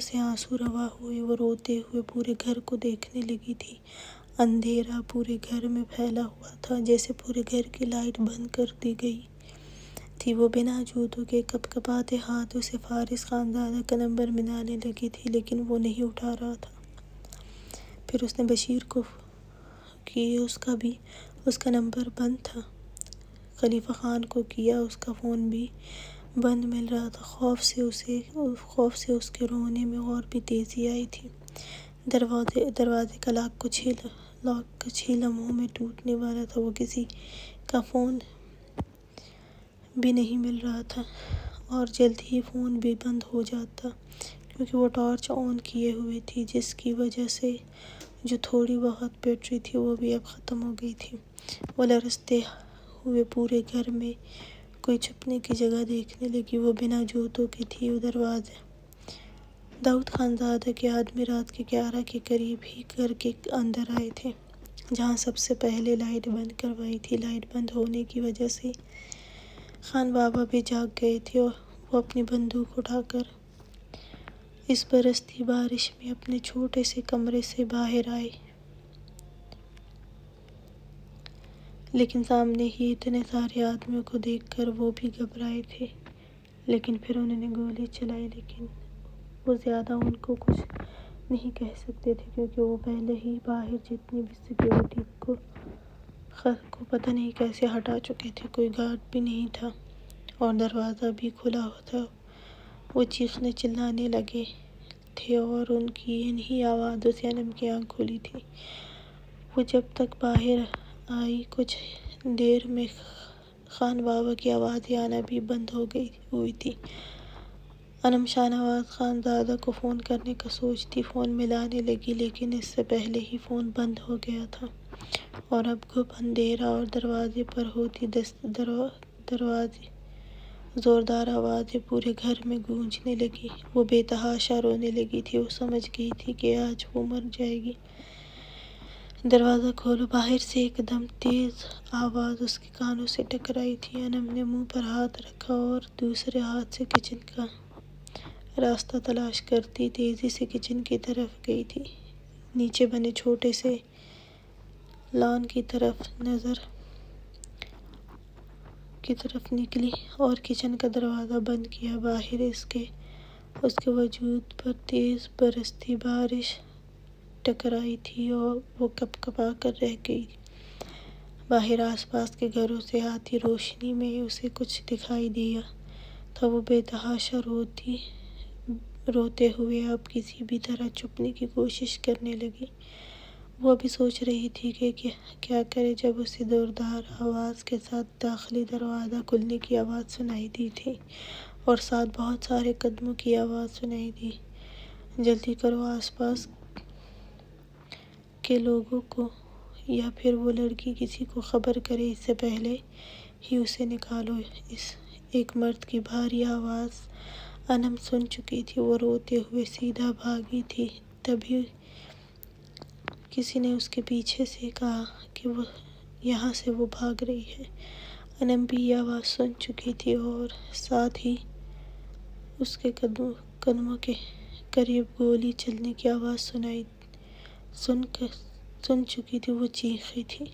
سے آنسو روا ہوئے، وہ روتے ہوئے پورے گھر کو دیکھنے لگی تھی۔ اندھیرا پورے گھر میں پھیلا ہوا تھا، جیسے پورے گھر کی لائٹ بند کر دی گئی تھی۔ وہ بنا جوتوں کے کپ کپاتے ہاتھوں سے فارس خانزادہ کا نمبر ملانے لگی تھی، لیکن وہ نہیں اٹھا رہا تھا۔ پھر اس نے بشیر کو کی، اس کا نمبر بند تھا۔ خلیفہ خان کو کیا، اس کا فون بھی بند مل رہا تھا۔ خوف سے اس کے رونے میں اور بھی تیزی آئی تھی۔ دروازے کا لاک کچھ ہی لمحوں میں ٹوٹنے والا تھا۔ وہ کسی کا فون بھی نہیں مل رہا تھا اور جلد ہی فون بھی بند ہو جاتا، کیونکہ وہ ٹارچ آن کیے ہوئے تھی، جس کی وجہ سے جو تھوڑی بہت بیٹری تھی وہ بھی اب ختم ہو گئی تھی۔ وہ لرزتے ہوئے پورے گھر میں کوئی چھپنے کی جگہ دیکھنے لگی۔ وہ بنا جوتوں کی تھی۔ وہ دروازے داؤد خانزادہ کے آدمی رات کے 11 کے قریب ہی گھر کے اندر آئے تھے، جہاں سب سے پہلے لائٹ بند کروائی تھی۔ لائٹ بند ہونے کی وجہ سے خان بابا بھی جاگ گئے تھے۔ وہ اپنی بندوق اٹھا کر اس برستی بارش میں اپنے چھوٹے سے کمرے سے باہر آئے، لیکن سامنے ہی اتنے سارے آدمیوں کو دیکھ کر وہ بھی گھبرائے تھے۔ لیکن پھر انہوں نے گولی چلائی، لیکن وہ زیادہ ان کو کچھ نہیں کہہ سکتے تھے، کیونکہ وہ پہلے ہی باہر جتنی بھی سیکیورٹی کو پتہ نہیں کیسے ہٹا چکے تھے۔ کوئی گارڈ بھی نہیں تھا اور دروازہ بھی کھلا تھا۔ وہ چیخنے چلانے لگے تھے اور ان کی انہی آوازوں سے انم کی آنکھ کھلی تھی۔ وہ جب تک باہر آئی، کچھ دیر میں خان بابا کی آوازیں آنا بھی بند ہو ہوئی تھی۔ انم شاہ نواز خانزادہ کو فون کرنے کا سوچتی فون ملانے لگی، لیکن اس سے پہلے ہی فون بند ہو گیا تھا اور اب گھپ اندھیرا اور دروازے پر ہوتی زوردار آوازیں پورے گھر میں گونجنے لگی۔ وہ بے تحاشا رونے لگی تھی۔ وہ سمجھ گئی تھی کہ آج وہ مر جائے گی۔ دروازہ کھولو! باہر سے ایک دم تیز آواز اس کے کانوں سے ٹکرائی تھی۔ انم نے منہ پر ہاتھ رکھا اور دوسرے ہاتھ سے کچن کا راستہ تلاش کرتی تیزی سے کچن کی طرف گئی تھی۔ نیچے بنے چھوٹے سے لان کی طرف نکلی اور کچن کا دروازہ بند کیا۔ باہر اس کے وجود پر تیز برستی بارش ٹکرائی تھی اور وہ کپ کپا کر رہ گئی۔ باہر آس پاس کے گھروں سے آتی روشنی میں اسے کچھ دکھائی دیا تھا۔ وہ بے تحاشا روتے ہوئے اب کسی بھی طرح چھپنے کی کوشش کرنے لگی۔ وہ ابھی سوچ رہی تھی کہ کیا کرے جب اسے زوردار آواز کے ساتھ داخلی دروازہ کھلنے کی آواز سنائی دی تھی اور ساتھ بہت سارے قدموں کی آواز سنائی دی۔ جلدی کرو، آس پاس کے لوگوں کو یا پھر وہ لڑکی کسی کو خبر کرے، اس سے پہلے ہی اسے نکالو۔ ایک مرد کی بھاری آواز انم سن چکی تھی۔ وہ روتے ہوئے سیدھا بھاگی تھی، تبھی کسی نے اس کے پیچھے سے کہا کہ یہاں سے وہ بھاگ رہی ہے۔ انم بھی یہ آواز سن چکی تھی اور ساتھ ہی اس کے قدموں کے قریب گولی چلنے کی آواز سن چکی تھی۔ وہ چیخی تھی۔